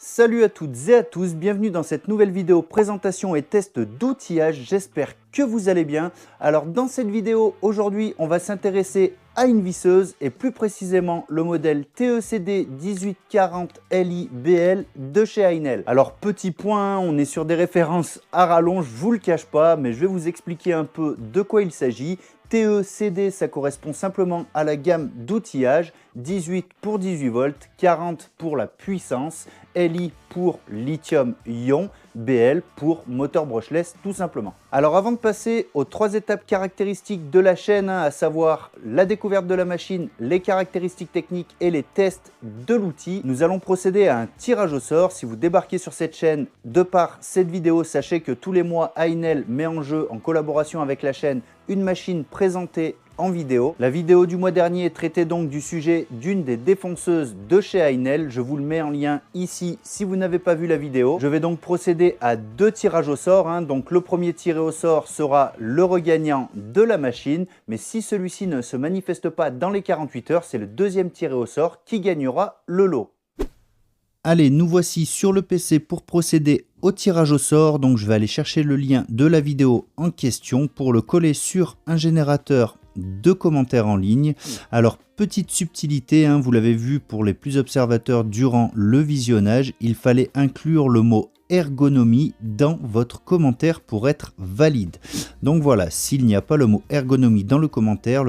Salut à toutes et à tous, bienvenue dans cette nouvelle vidéo présentation et test d'outillage, j'espère que vous allez bien. Alors dans cette vidéo, aujourd'hui on va s'intéresser à une visseuse et plus précisément le modèle TECD 1840 LI-BL de chez Ainel. Alors petit point, on est sur des références à rallonge, je vous le cache pas, mais je vais vous expliquer un peu de quoi il s'agit. TECD, ça correspond simplement à la gamme d'outillage, 18 pour 18 volts, 40 pour la puissance, LI pour lithium-ion, BL pour moteur brushless tout simplement. Alors avant de passer aux trois étapes caractéristiques de la chaîne, à savoir la découverte de la machine, les caractéristiques techniques et les tests de l'outil, nous allons procéder à un tirage au sort. Si vous débarquez sur cette chaîne de par cette vidéo, sachez que tous les mois Ainel met en jeu en collaboration avec la chaîne une machine présentée en vidéo. La vidéo du mois dernier traitait donc du sujet d'une des défonceuses de chez Ainel. Je vous le mets en lien ici si vous n'avez pas vu la vidéo. Je vais donc procéder à deux tirages au sort. Donc le premier tiré au sort sera le regagnant de la machine. Mais si celui-ci ne se manifeste pas dans les 48 heures, c'est le deuxième tiré au sort qui gagnera le lot. Allez, nous voici sur le PC pour procéder au tirage au sort. Donc je vais aller chercher le lien de la vidéo en question pour le coller sur un générateur de commentaires en ligne. Alors petite subtilité, vous l'avez vu pour les plus observateurs durant le visionnage, il fallait inclure le mot ergonomie dans votre commentaire pour être valide. Donc voilà, s'il n'y a pas le mot ergonomie dans le commentaire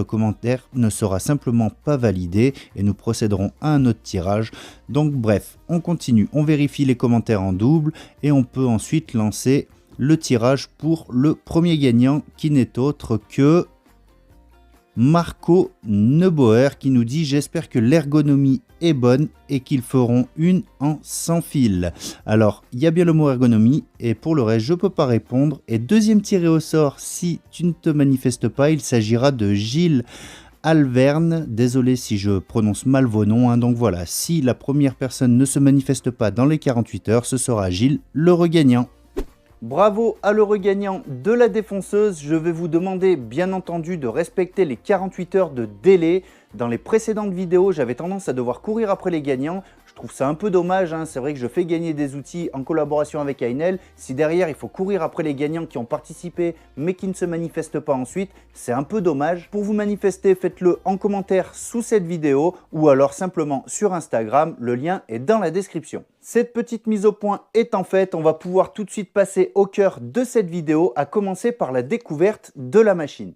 ne sera simplement pas validé et nous procéderons à un autre tirage. Donc bref, on continue, on vérifie les commentaires en double et on peut ensuite lancer le tirage pour le premier gagnant qui n'est autre que Marco Neubauer qui nous dit « J'espère que l'ergonomie est bonne et qu'ils feront une en sans fil ». Alors, il y a bien le mot ergonomie et pour le reste, je ne peux pas répondre. Et deuxième tiré au sort, si tu ne te manifestes pas, il s'agira de Gilles Alverne. Désolé si je prononce mal vos noms. Donc voilà, si la première personne ne se manifeste pas dans les 48 heures, ce sera Gilles, le regagnant. Bravo à l'heureux gagnant de la défonceuse. Je vais vous demander bien entendu de respecter les 48 heures de délai. Dans les précédentes vidéos, j'avais tendance à devoir courir après les gagnants. Je trouve ça un peu dommage, c'est vrai que je fais gagner des outils en collaboration avec Ainel. Si derrière il faut courir après les gagnants qui ont participé mais qui ne se manifestent pas ensuite, c'est un peu dommage. Pour vous manifester, faites-le en commentaire sous cette vidéo ou alors simplement sur Instagram, le lien est dans la description. Cette petite mise au point étant faite, on va pouvoir tout de suite passer au cœur de cette vidéo, à commencer par la découverte de la machine.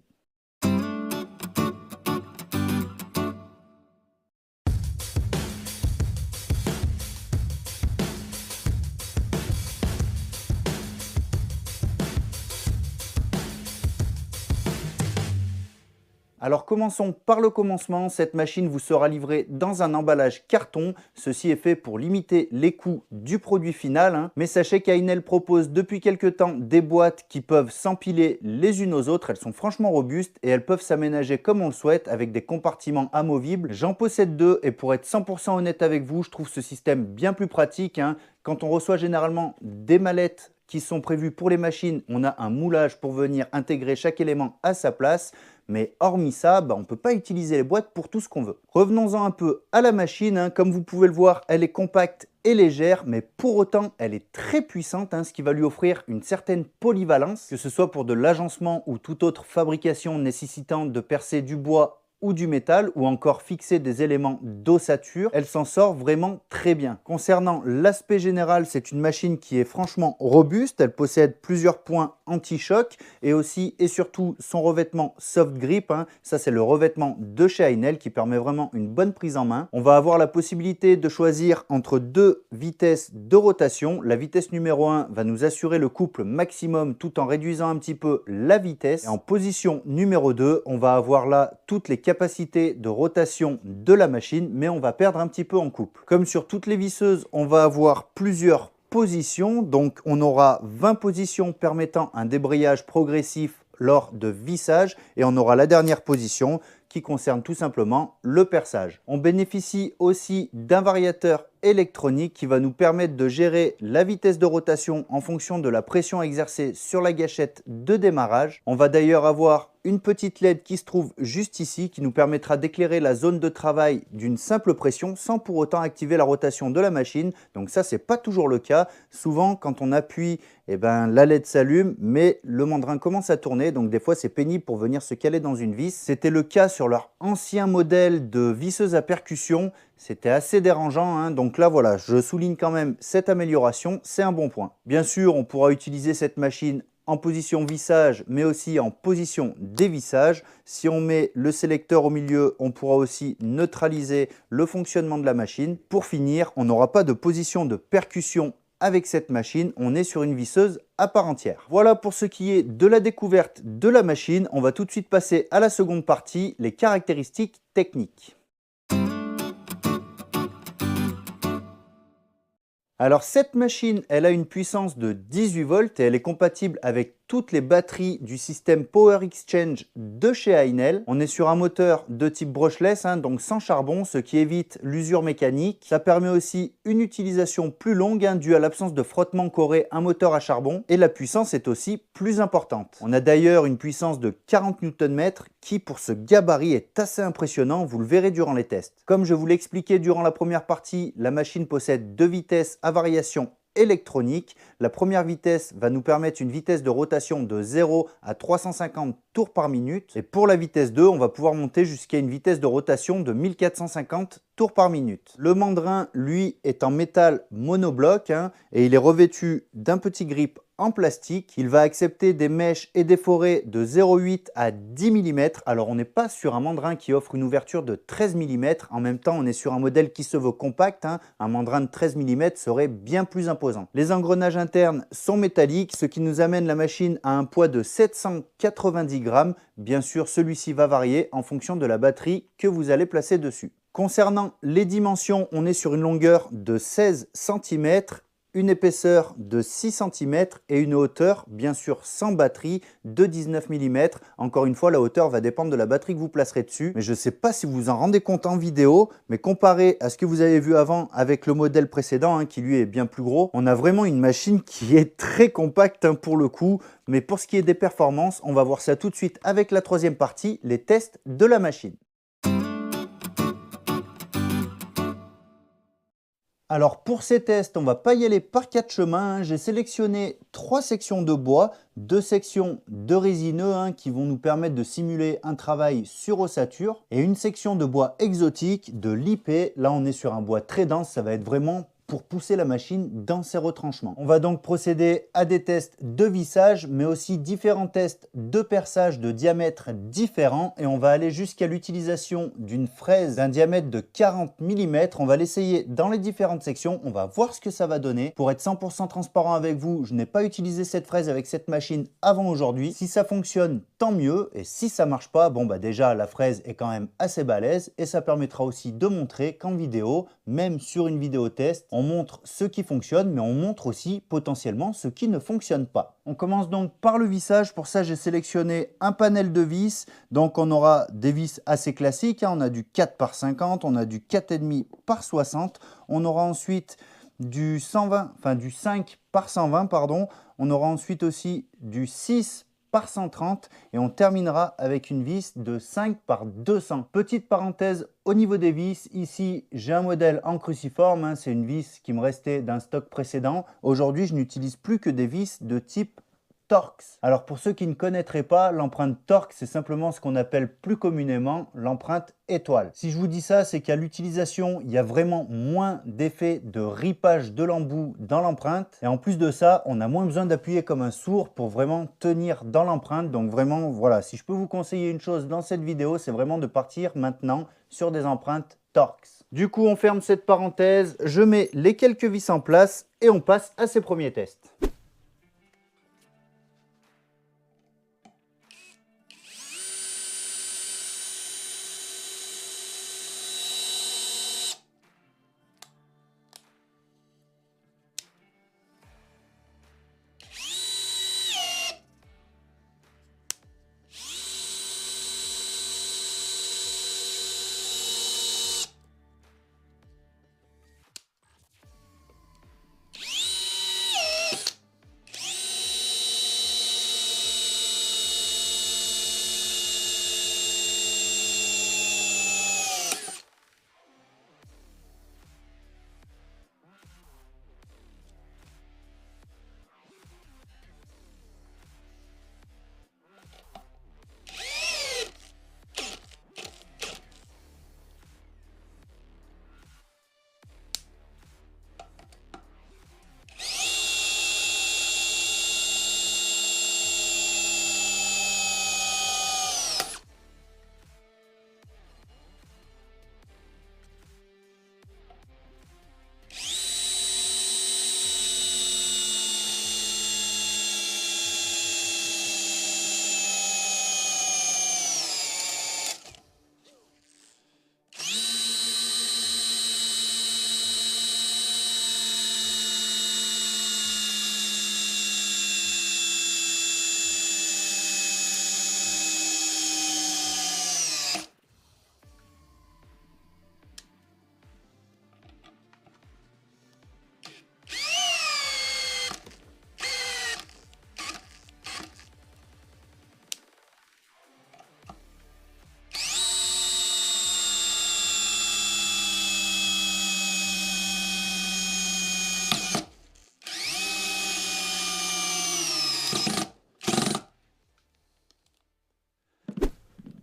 Alors commençons par le commencement, cette machine vous sera livrée dans un emballage carton. Ceci est fait pour limiter les coûts du produit final. Mais sachez qu'Ainel propose depuis quelques temps des boîtes qui peuvent s'empiler les unes aux autres. Elles sont franchement robustes et elles peuvent s'aménager comme on le souhaite avec des compartiments amovibles. J'en possède deux et pour être 100% honnête avec vous, je trouve ce système bien plus pratique. Quand on reçoit généralement des mallettes qui sont prévues pour les machines, on a un moulage pour venir intégrer chaque élément à sa place. Mais hormis ça, on ne peut pas utiliser les boîtes pour tout ce qu'on veut. Revenons-en un peu à la machine. Comme vous pouvez le voir, elle est compacte et légère, mais pour autant, elle est très puissante, ce qui va lui offrir une certaine polyvalence, que ce soit pour de l'agencement ou toute autre fabrication nécessitant de percer du bois ou du métal, ou encore fixer des éléments d'ossature. Elle s'en sort vraiment très bien. Concernant l'aspect général, c'est une machine qui est franchement robuste. Elle possède plusieurs points anti-choc et aussi et surtout son revêtement soft grip. Ça, c'est le revêtement de chez Ainel qui permet vraiment une bonne prise en main. On va avoir la possibilité de choisir entre deux vitesses de rotation. La vitesse numéro 1 va nous assurer le couple maximum tout en réduisant un petit peu la vitesse. Et en position numéro 2, on va avoir là toutes les capacité de rotation de la machine, mais on va perdre un petit peu en couple. Comme sur toutes les visseuses, on va avoir plusieurs positions, donc on aura 20 positions permettant un débrayage progressif lors de vissage et on aura la dernière position qui concerne tout simplement le perçage. On bénéficie aussi d'un variateur électronique qui va nous permettre de gérer la vitesse de rotation en fonction de la pression exercée sur la gâchette de démarrage. On va d'ailleurs avoir une petite LED qui se trouve juste ici qui nous permettra d'éclairer la zone de travail d'une simple pression sans pour autant activer la rotation de la machine. Donc ça, c'est pas toujours le cas. Souvent, quand on appuie, la LED s'allume, mais le mandrin commence à tourner. Donc des fois, c'est pénible pour venir se caler dans une vis. C'était le cas sur leur ancien modèle de visseuse à percussion. C'était assez dérangeant, hein. Donc là, voilà, je souligne quand même cette amélioration. C'est un bon point. Bien sûr, on pourra utiliser cette machine en position vissage, mais aussi en position dévissage. Si on met le sélecteur au milieu, on pourra aussi neutraliser le fonctionnement de la machine. Pour finir, on n'aura pas de position de percussion avec cette machine. On est sur une visseuse à part entière. Voilà pour ce qui est de la découverte de la machine. On va tout de suite passer à la seconde partie, les caractéristiques techniques. Alors cette machine, elle a une puissance de 18 volts et elle est compatible avec toutes les batteries du système Power Exchange de chez Ainel. On est sur un moteur de type brushless, hein, donc sans charbon, ce qui évite l'usure mécanique. Ça permet aussi une utilisation plus longue, hein, due à l'absence de frottement qu'aurait un moteur à charbon. Et la puissance est aussi plus importante. On a d'ailleurs une puissance de 40 Nm qui, pour ce gabarit, est assez impressionnant. Vous le verrez durant les tests. Comme je vous l'ai expliqué durant la première partie, la machine possède deux vitesses à variation électronique. La première vitesse va nous permettre une vitesse de rotation de 0 à 350 tours par minute. Et pour la vitesse 2, on va pouvoir monter jusqu'à une vitesse de rotation de 1450 tours par minute. Le mandrin, lui, est en métal monobloc, hein, et il est revêtu d'un petit grip en plastique. Il va accepter des mèches et des forêts de 0,8 à 10 mm. Alors on n'est pas sur un mandrin qui offre une ouverture de 13 mm. En même temps, on est sur un modèle qui se veut compact, hein. Un mandrin de 13 mm serait bien plus imposant. Les engrenages internes sont métalliques, ce qui nous amène la machine à un poids de 790 grammes. Bien sûr, celui-ci va varier en fonction de la batterie que vous allez placer dessus. Concernant les dimensions, on est sur une longueur de 16 cm, une épaisseur de 6 cm et une hauteur, bien sûr sans batterie, de 19 mm. Encore une fois, la hauteur va dépendre de la batterie que vous placerez dessus. Mais je ne sais pas si vous vous en rendez compte en vidéo, mais comparé à ce que vous avez vu avant avec le modèle précédent, hein, qui lui est bien plus gros, on a vraiment une machine qui est très compacte, hein, pour le coup. Mais pour ce qui est des performances, on va voir ça tout de suite avec la troisième partie, les tests de la machine. Alors pour ces tests, on ne va pas y aller par quatre chemins, hein. J'ai sélectionné trois sections de bois, deux sections de résineux, hein, qui vont nous permettre de simuler un travail sur ossature, et une section de bois exotique, de lipé. Là on est sur un bois très dense, ça va être vraiment pour pousser la machine dans ses retranchements. On va donc procéder à des tests de vissage, mais aussi différents tests de perçage de diamètres différents, et on va aller jusqu'à l'utilisation d'une fraise d'un diamètre de 40 mm. On va l'essayer dans les différentes sections, on va voir ce que ça va donner. Pour être 100% transparent avec vous, je n'ai pas utilisé cette fraise avec cette machine avant aujourd'hui. Si ça fonctionne, tant mieux, et si ça marche pas, bon bah déjà la fraise est quand même assez balèze, et ça permettra aussi de montrer qu'en vidéo, même sur une vidéo test, on montre ce qui fonctionne, mais on montre aussi potentiellement ce qui ne fonctionne pas. On commence donc par le vissage. Pour ça, j'ai sélectionné un panel de vis. Donc on aura des vis assez classiques, hein. On a du 4 par 50, on a du 4,5 par 60. On aura ensuite du 120, enfin du 5 par 120, pardon. On aura ensuite aussi du 6 par 130 et on terminera avec une vis de 5 par 200. Petite parenthèse au niveau des vis, ici j'ai un modèle en cruciforme, hein, c'est une vis qui me restait d'un stock précédent. Aujourd'hui je n'utilise plus que des vis de type Torx. Alors pour ceux qui ne connaîtraient pas, l'empreinte Torx, c'est simplement ce qu'on appelle plus communément l'empreinte étoile. Si je vous dis ça, c'est qu'à l'utilisation, il y a vraiment moins d'effet de ripage de l'embout dans l'empreinte. Et en plus de ça, on a moins besoin d'appuyer comme un sourd pour vraiment tenir dans l'empreinte. Donc vraiment, voilà, si je peux vous conseiller une chose dans cette vidéo, c'est vraiment de partir maintenant sur des empreintes Torx. Du coup, on ferme cette parenthèse, je mets les quelques vis en place et on passe à ces premiers tests.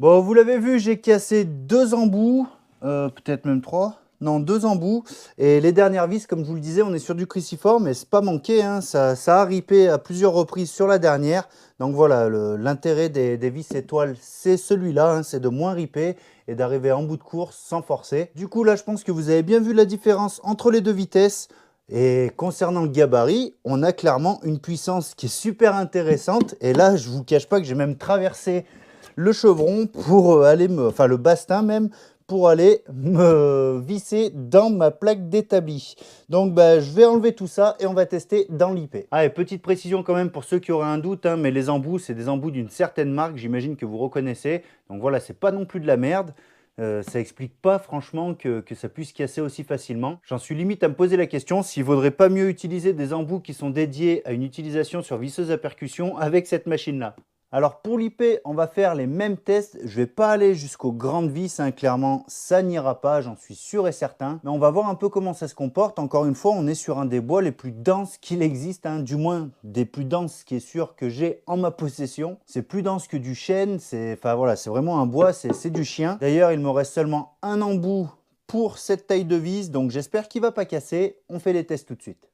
Bon, vous l'avez vu, j'ai cassé 2 embouts, peut-être même 3. Non, 2 embouts. Et les dernières vis, comme je vous le disais, on est sur du cruciforme, mais c'est pas manqué, hein, ça a ripé à plusieurs reprises sur la dernière. Donc voilà, l'intérêt des vis étoiles, c'est celui-là, hein, c'est de moins riper et d'arriver en bout de course sans forcer. Du coup, là, je pense que vous avez bien vu la différence entre les deux vitesses. Et concernant le gabarit, on a clairement une puissance qui est super intéressante. Et là, je vous cache pas que j'ai même traversé le chevron pour aller enfin le bastin même, pour aller me visser dans ma plaque d'établi. Donc bah, je vais enlever tout ça et on va tester dans l'IP. Ah, et petite précision quand même pour ceux qui auraient un doute, hein, mais les embouts, c'est des embouts d'une certaine marque, j'imagine que vous reconnaissez. Donc voilà, c'est pas non plus de la merde. Ça explique pas franchement que ça puisse casser aussi facilement. J'en suis limite à me poser la question s'il vaudrait pas mieux utiliser des embouts qui sont dédiés à une utilisation sur visseuse à percussion avec cette machine-là. Alors pour l'IP, on va faire les mêmes tests. Je ne vais pas aller jusqu'aux grandes vis, hein. Clairement, ça n'ira pas, j'en suis sûr et certain. Mais on va voir un peu comment ça se comporte. Encore une fois, on est sur un des bois les plus denses qu'il existe, hein. Du moins des plus denses qui est sûr que j'ai en ma possession. C'est plus dense que du chêne, enfin voilà, c'est vraiment un bois, c'est du chien. D'ailleurs, il me reste seulement un embout pour cette taille de vis, donc j'espère qu'il ne va pas casser. On fait les tests tout de suite.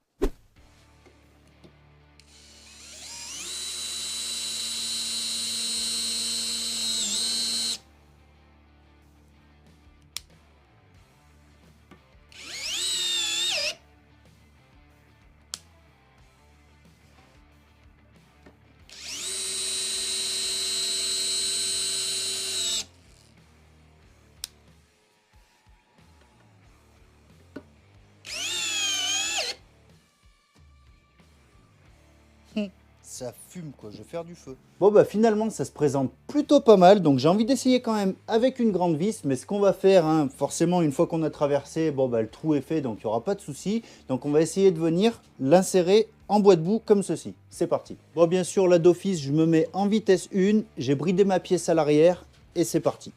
Ça fume quoi, je vais faire du feu. Bon bah finalement ça se présente plutôt pas mal, donc j'ai envie d'essayer quand même avec une grande vis, mais ce qu'on va faire, hein, forcément une fois qu'on a traversé, bon bah le trou est fait donc il n'y aura pas de souci. Donc on va essayer de venir l'insérer en bois de boue comme ceci. C'est parti. Bon bien sûr là d'office je me mets en vitesse 1, j'ai bridé ma pièce à l'arrière et c'est parti.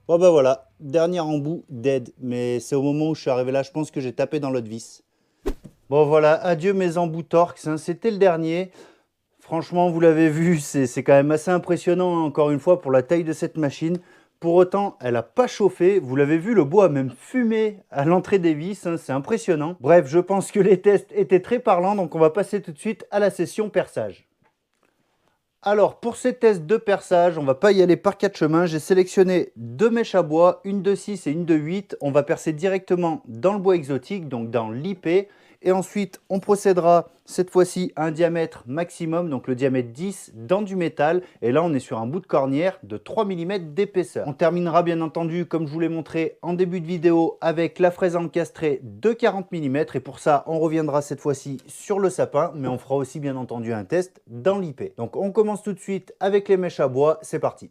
Bon bah voilà, dernier embout dead, mais c'est au moment où je suis arrivé là, je pense que j'ai tapé dans l'autre vis. Bon voilà, adieu mes embouts Torx, hein, c'était le dernier. Franchement, vous l'avez vu, c'est quand même assez impressionnant, hein, encore une fois, pour la taille de cette machine. Pour autant, elle n'a pas chauffé, vous l'avez vu, le bois a même fumé à l'entrée des vis, hein, c'est impressionnant. Bref, je pense que les tests étaient très parlants, donc on va passer tout de suite à la session perçage. Alors, pour ces tests de perçage, on ne va pas y aller par 4 chemins. J'ai sélectionné 2 mèches à bois, une de 6 et une de 8. On va percer directement dans le bois exotique, donc dans l'IP. Et ensuite, on procédera cette fois-ci à un diamètre maximum, donc le diamètre 10 dans du métal. Et là, on est sur un bout de cornière de 3 mm d'épaisseur. On terminera bien entendu, comme je vous l'ai montré en début de vidéo, avec la fraise encastrée de 40 mm. Et pour ça, on reviendra cette fois-ci sur le sapin, mais on fera aussi bien entendu un test dans l'IP. Donc on commence tout de suite avec les mèches à bois. C'est parti.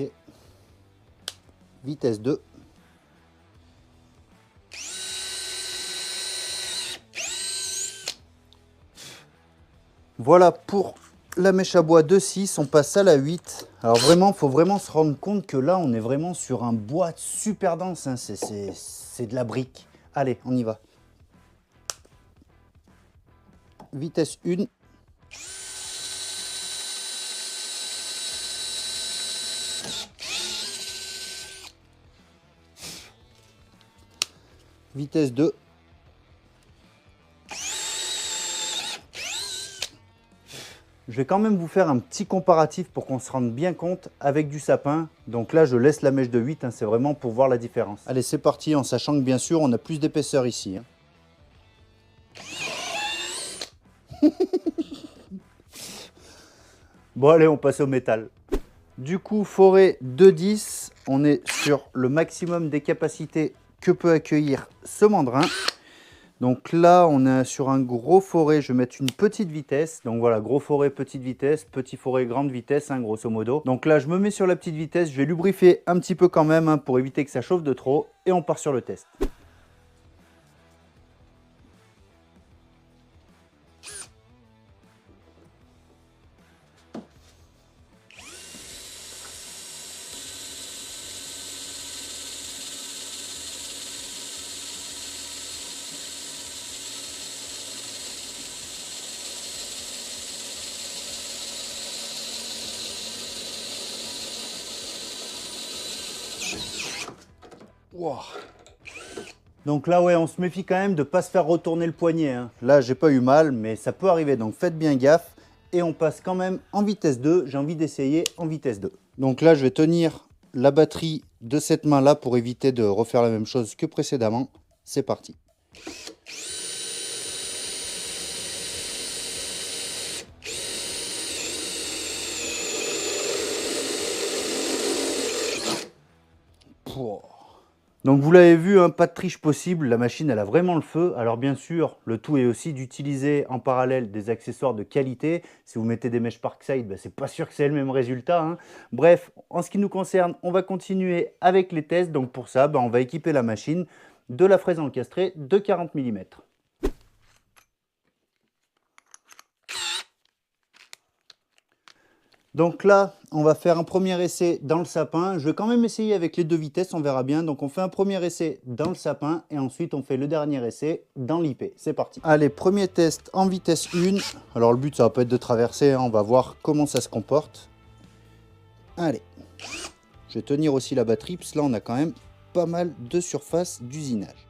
Ok. Vitesse 2. Voilà pour la mèche à bois de 6, on passe à la 8. Alors vraiment, il faut vraiment se rendre compte que là, on est vraiment sur un bois super dense, hein. C'est de la brique. Allez, on y va. Vitesse 1. Vitesse 2. Je vais quand même vous faire un petit comparatif pour qu'on se rende bien compte avec du sapin. Donc là, je laisse la mèche de 8, hein, c'est vraiment pour voir la différence. Allez, c'est parti, en sachant que bien sûr, on a plus d'épaisseur ici, hein. Bon, allez, on passe au métal. Du coup, forêt de 10, on est sur le maximum des capacités que peut accueillir ce mandrin. Donc là, on est sur un gros forêt. Je vais mettre une petite vitesse. Donc voilà, gros forêt, petite vitesse, petit forêt, grande vitesse, hein, grosso modo. Donc là, je me mets sur la petite vitesse. Je vais lubrifier un petit peu quand même, hein, pour éviter que ça chauffe de trop. Et on part sur le test. Wow. Donc là, ouais, on se méfie quand même de ne pas se faire retourner le poignet, hein. Là, j'ai pas eu mal, mais ça peut arriver, donc faites bien gaffe. Et on passe quand même en vitesse 2. J'ai envie d'essayer en vitesse 2. Donc là, je vais tenir la batterie de cette main-là pour éviter de refaire la même chose que précédemment. C'est parti. Pouah. Donc vous l'avez vu, hein, pas de triche possible, la machine elle a vraiment le feu. Alors bien sûr, le tout est aussi d'utiliser en parallèle des accessoires de qualité. Si vous mettez des mèches Parkside, ben, c'est pas sûr que c'est le même résultat, hein. Bref, en ce qui nous concerne, on va continuer avec les tests. Donc pour ça, ben, on va équiper la machine de la fraise encastrée de 40 mm. Donc là, on va faire un premier essai dans le sapin. Je vais quand même essayer avec les 2 vitesses, on verra bien. Donc on fait un premier essai dans le sapin et ensuite on fait le dernier essai dans l'IP. C'est parti. Allez, premier test en vitesse 1. Alors le but, ça va pas être de traverser, hein. On va voir comment ça se comporte. Allez, je vais tenir aussi la batterie, parce que là on a quand même pas mal de surface d'usinage.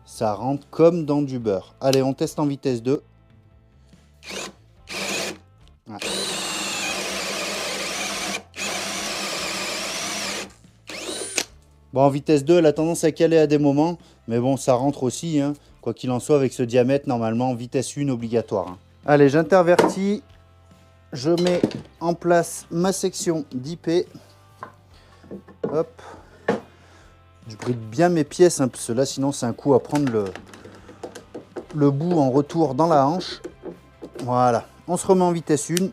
Ça rentre comme dans du beurre. Allez, on teste en vitesse 2. Ouais. Bon, en vitesse 2, elle a tendance à caler à des moments. Mais bon, ça rentre aussi, hein. Quoi qu'il en soit, avec ce diamètre, normalement, vitesse 1 obligatoire, hein. Allez, j'intervertis. Je mets en place ma section d'IP. Hop. Je bride bien mes pièces, hein, parce que là, sinon, c'est un coup à prendre le bout en retour dans la hanche. Voilà. On se remet en vitesse 1.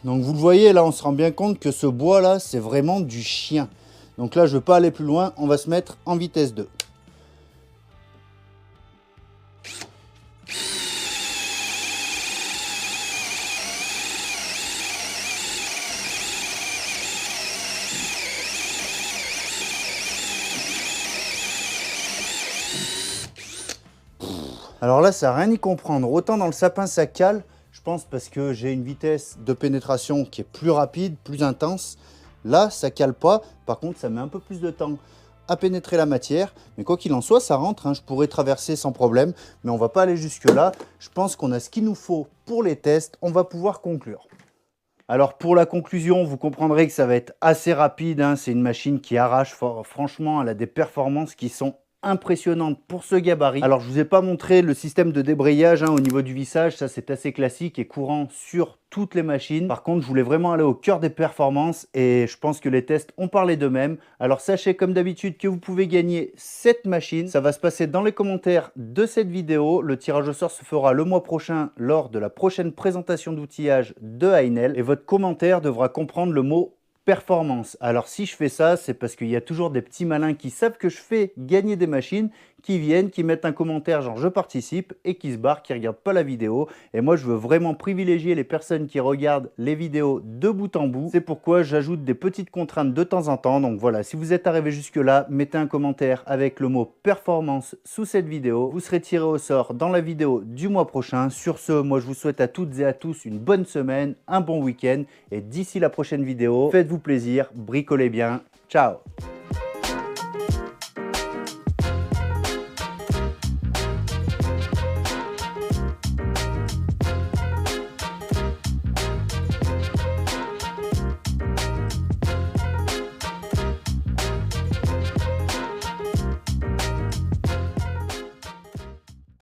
Donc vous le voyez, là on se rend bien compte que ce bois là c'est vraiment du chien. Donc là je ne veux pas aller plus loin, on va se mettre en vitesse 2. Alors là ça n'a rien à y comprendre, autant dans le sapin ça cale. Je pense parce que j'ai une vitesse de pénétration qui est plus rapide, plus intense. Là, ça cale pas. Par contre, ça met un peu plus de temps à pénétrer la matière. Mais quoi qu'il en soit, ça rentre, hein. Je pourrais traverser sans problème. Mais on va pas aller jusque-là. Je pense qu'on a ce qu'il nous faut pour les tests. On va pouvoir conclure. Alors pour la conclusion, vous comprendrez que ça va être assez rapide, hein. C'est une machine qui arrache. Franchement, elle a des performances qui sont impressionnante pour ce gabarit. Alors je vous ai pas montré le système de débrayage, hein, au niveau du vissage, ça c'est assez classique et courant sur toutes les machines. Par contre je voulais vraiment aller au cœur des performances et je pense que les tests ont parlé d'eux-mêmes. Alors sachez comme d'habitude que vous pouvez gagner cette machine. Ça va se passer dans les commentaires de cette vidéo. Le tirage au sort se fera le mois prochain lors de la prochaine présentation d'outillage de Haenel et votre commentaire devra comprendre le mot performance. Alors si je fais ça, c'est parce qu'il y a toujours des petits malins qui savent que je fais gagner des machines, qui viennent, qui mettent un commentaire genre je participe et qui se barrent, qui ne regardent pas la vidéo. Et moi je veux vraiment privilégier les personnes qui regardent les vidéos de bout en bout. C'est pourquoi j'ajoute des petites contraintes de temps en temps. Donc voilà, si vous êtes arrivé jusque là, mettez un commentaire avec le mot performance sous cette vidéo. Vous serez tiré au sort dans la vidéo du mois prochain. Sur ce, moi je vous souhaite à toutes et à tous une bonne semaine, un bon week-end et d'ici la prochaine vidéo, faites-vous plaisir, bricolez bien, ciao!